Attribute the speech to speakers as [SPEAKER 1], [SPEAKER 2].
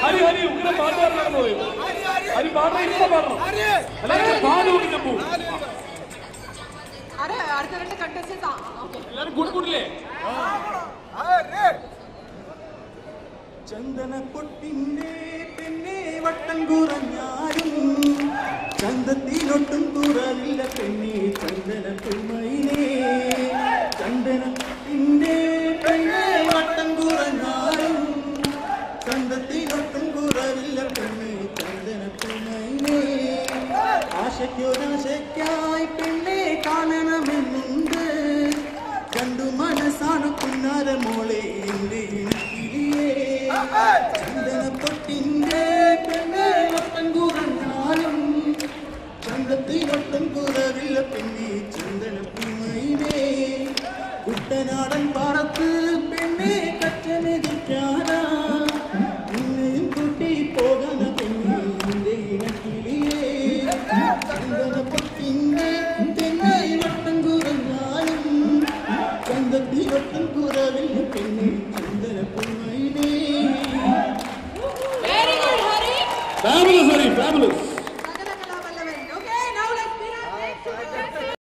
[SPEAKER 1] ഹരി ഹരി ഉഗ്ര പാട്ടുകാരനാണ് പോയത്. ഹരി പാടുന്ന ഇപ്പൊ പാടണം, അല്ലെങ്കിൽ പാല് കുടിക്കാൻ പോകും. എല്ലാരും കൂടിക്കൂടില്ലേ?
[SPEAKER 2] ചന്ദനപ്പൊട്ടിന്റെ പെണ്ണെ വട്ടം കുറഞ്ഞാലും ചന്തത്തിനൊട്ടും കുറവില്ല പെണ്ണെ ചന്ദനപ്പൊന്മയിലേ. ചന്ദനപ്പൊട്ടിന്റെ പെണ്ണെ വട്ടം കുറഞ്ഞാലും ചന്തത്തിനൊട്ടും കുറവില്ല പെണ്ണെ ചന്ദനപ്പൊന്മയിലേ. ആശയ്ക്കൊരാശയ്ക്കായി പെണ്ണെ കാണണമെന്നുണ്ട്, രണ്ടു മനസ്സാണ് പുന്നാര മോളെ എന്റെ ഇണക്കിരിയേ. ചന്ദനപ്പൊട്ടിന്റെ പെണ്ണെ വട്ടം കുറഞ്ഞാലും ചന്തത്തിനൊട്ടും കുറവില്ല പെണ്ണെ ചന്ദനപ്പൊന്മയിലേ. കുട്ടനാടൻ പാടത്ത് പെണ്ണെ കച്ചനെതിക്കാനാ നിന്നെയും കൂട്ടി പോകണ പെണ്ണെ എന്റെ ഇണക്കിരിയേ. ചന്ദനപ്പൊട്ടിന്റെ പെണ്ണെ വട്ടം കുറഞ്ഞാലും ചന്തത്തിനൊട്ടും കുറവില്ല പെണ്ണെ ചന്ദനപ്പൊന്മയിലേ.
[SPEAKER 1] Fabulous, Hari, fabulous.